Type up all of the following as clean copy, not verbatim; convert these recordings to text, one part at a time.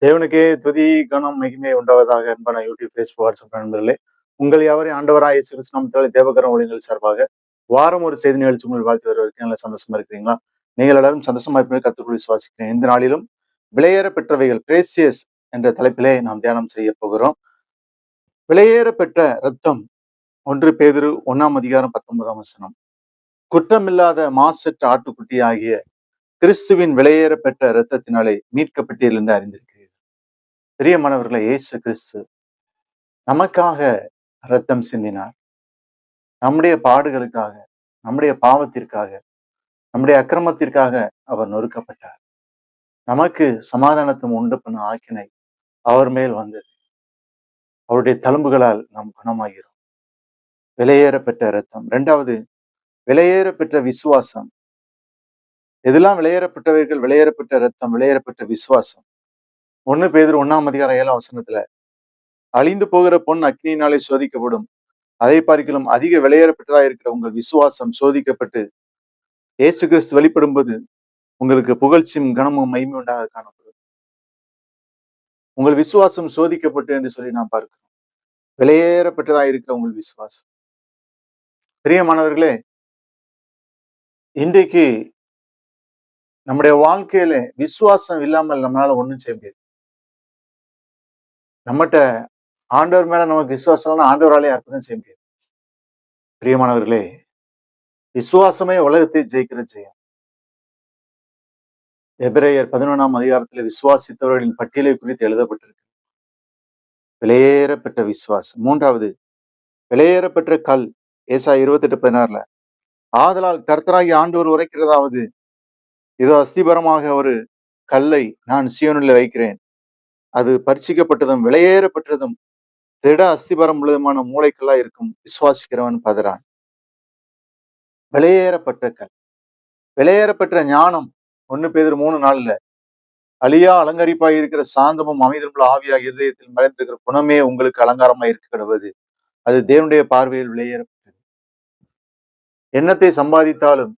தேவனுக்கே துதி கனம் மகிமை உண்டாவதாக அன்பான யூடியூப் ஃபேஸ்புக் வாட்ஸ்அப் நண்பர்களே, உங்கள் யாவரையும் ஆண்டவராய் இயேசு கிறிஸ்து நாமத்தினாலே தேவகரம் ஒளிகள் சார்பாக வாரம் ஒரு செய்தி நிகழ்ச்சி உங்கள் வாழ்த்து வருவதற்கு நல்ல சந்தோஷமா இருக்கிறீங்களா? நீங்கள் எல்லாரும் சந்தோஷமா இருப்பதை கர்த்தருக்குள் விசுவாசிக்கிறேன். இந்த நாளிலும் விலையேற பெற்றவைகள் பிரேசியஸ் என்ற தலைப்பிலே நாம் தியானம் செய்ய போகிறோம். விலையேற பெற்ற ரத்தம் 1 பேதுரு 1 அதிகாரம் 19 குற்றமில்லாத மாசற்ற ஆட்டுக்குட்டி ஆகிய கிறிஸ்துவின் விலையேற பெற்ற இரத்தத்தினாலே மீட்கப்பட்டீர்கள் என்று அறிந்திருக்கிறீர்கள். பிரியமானவர்களே, இயேசு கிறிஸ்து நமக்காக ரத்தம் சிந்தினார். நம்முடைய பாடுகளுக்காக, நம்முடைய பாவத்திற்காக, நம்முடைய அக்கிரமத்திற்காக அவர் நொறுக்கப்பட்டார். நமக்கு சமாதானத்தும் உண்டு பண்ண ஆக்கினை அவர் மேல் வந்தது. அவருடைய தழும்புகளால் நாம் குணமாகிறோம். விலையேற பெற்ற ரத்தம். 2வது, விலையேற பெற்ற விசுவாசம். எதெல்லாம் விலையேறப்பட்டவர்கள்? விலையேறப்பட்ட ரத்தம், விலையேறப்பட்ட விசுவாசம். 1 பேதுரு 1 அதிகாரம் 7 அழிந்து போகிற பொன் அக்னியினாலே சோதிக்கப்படும், அதை பார்க்கிலும் அதிக விலையேறப்பட்டதா இருக்கிற உங்கள் விசுவாசம் சோதிக்கப்பட்டு இயேசு கிறிஸ்து வெளிப்படும் போது உங்களுக்கு புகழ்ச்சியும் கனமும் மகிமை உண்டாக காணப்படும். உங்கள் விசுவாசம் சோதிக்கப்பட்டு என்று சொல்லி நாம் பார்க்கிறோம். விலையேறப்பட்டதா இருக்கிற உங்கள் விசுவாசம். பிரியமானவர்களே, இன்றைக்கு நம்முடைய வாழ்க்கையில விசுவாசம் இல்லாமல் நம்மளால ஒண்ணும் செய்ய முடியாது. நம்மகிட்ட ஆண்டவர் மேல நமக்கு விசுவாசம் ஆண்டவராலே அற்புதம் செய்ய முடியாது. பிரியமானவர்களே, விசுவாசமே உலகத்தை ஜெயிக்கிற ஜெயம். எபிரேயர் 11 அதிகாரத்தில் விசுவாசித்தவர்களின் பட்டியலை குறித்து எழுதப்பட்டிருக்கு. விலையேறப்பட்ட விசுவாசம். 3வது, விலையேறப்பட்ட கல். ஏசாயா 28:16 ஆதலால் கர்த்தராகிய ஆண்டவர் உரைக்கிறதாவது, இதோ அஸ்திபரமாக ஒரு கல்லை நான் சீயோனில் வைக்கிறேன், அது பரிசிக்கப்பட்டதும் விலையேறப்பட்டதும் திட அஸ்திபரம் உள்ளதுமான மூளைக்கல்லா இருக்கும், விசுவாசிக்கிறவன் பதறான். விலையேறப்பட்ட கல். விலையேறப்பட்ட ஞானம். 1 பேதுரு 3:4 அழியா அலங்கரிப்பாய் இருக்கிற சாந்தமும் அமைதியுள்ள ஆவியாக இருதயத்தில் மறைந்திருக்கிற குணமே உங்களுக்கு அலங்காரமாய் இருக்க கிடவது, அது தேவனுடைய பார்வையில் விலையேறப்பட்டது. எண்ணத்தை சம்பாதித்தாலும்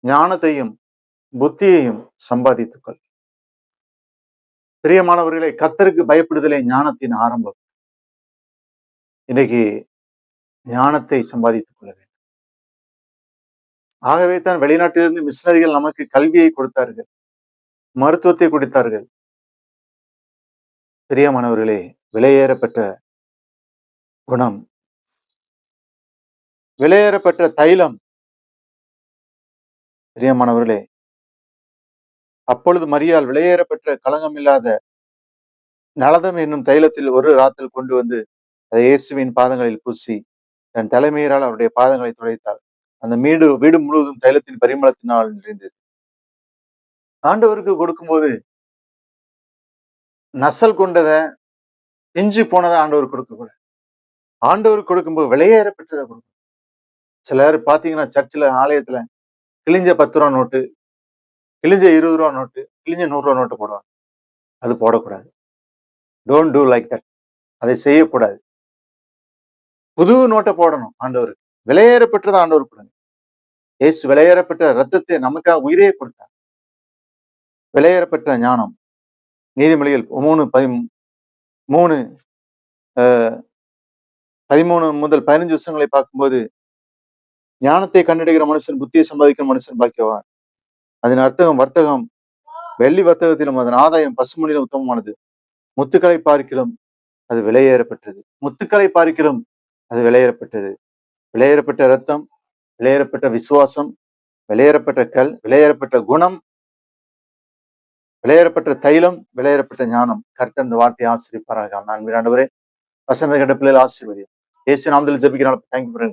ஞானத்தையும் புத்தியையும் சம்பாதித்துக்கொள். பிரியமானவர்களே, கர்த்தருக்கு பயப்படுதலே ஞானத்தின் ஆரம்பம். இன்னைக்கு ஞானத்தை சம்பாதித்துக் கொள்ள வேண்டும். ஆகவே தான் வெளிநாட்டிலிருந்து மிஷனரிகள் நமக்கு கல்வியை கொடுத்தார்கள், மருத்துவத்தை கொடுத்தார்கள். பிரியமானவர்களே, விலையேறப்பட்ட குணம், விலையேறப்பட்ட தைலம். பிரியமானவர்களே, அப்பொழுது மரியாள் விலையேறப்பட்ட களங்கம் இல்லாத நலதம் என்னும் தைலத்தில் ஒரு ராத்தில் கொண்டு வந்து அதை இயேசுவின் பாதங்களில் பூசி தன் தலைமையரால் அவருடைய பாதங்களை துடைத்தாள். அந்த வீடு முழுவதும் தைலத்தின் பரிமளத்தினால் நிறைந்தது. ஆண்டவருக்கு கொடுக்கும்போது நசல் கொண்டதை, பிஞ்சு போனதை ஆண்டவர் கொடுக்க கூடாது. ஆண்டவருக்கு கொடுக்கும்போது விலையேறப்பட்டதை கொடுக்கணும். சிலர் பாத்தீங்கன்னா சர்ச்சில் ஆலயத்துல கிழிஞ்ச 10 ரூபா நோட்டு, கிழிஞ்ச 20 ரூபா நோட்டு, கிழிஞ்ச 100 ரூபா நோட்டு போடுவாங்க. அது போடக்கூடாது. Don't do like that. அதை செய்யக்கூடாது. புது நோட்டை போடணும். ஆண்டவருக்கு விலையேறப்பட்டதை ஆண்டவர் கொடுங்க. இயேசு விலையேறப்பட்ட ரத்தத்தை நமக்காக உயிரே கொடுத்தார். விலையேறப்பட்ட ஞானம். நீதிமொழிகள் 13 முதல் 15 பார்க்கும்போது, ஞானத்தை கண்டடைகிற மனுஷன், புத்தியை சம்பாதிக்கிற மனுஷன் பாக்கியவான். அதன் வர்த்தகம் வெள்ளி வர்த்தகத்திலும் அதன் ஆதாயம் பசுமொழியிலும் உத்தமமானது. முத்துக்களை பார்க்கிலும் அது விலையேறப்பட்டது. முத்துக்களை பார்க்கிலும் அது விலையேறப்பட்டது. விலையேறப்பட்ட ரத்தம், விலையேறப்பட்ட விசுவாசம், விலையேறப்பட்ட கல், விலையேறப்பட்ட குணம், விலையேறப்பட்ட தைலம், விலையேறப்பட்ட ஞானம். கர்த்தர் இந்த வார்த்தையை ஆசீர்வதிப்பாராக. ஆண்டவரே, வசனத்தை கண்ட பிள்ளைகள் ஆசீர்வதியும். இயேசு நாமத்தில் ஜெபிக்கிறேன். தேங்க்யூ.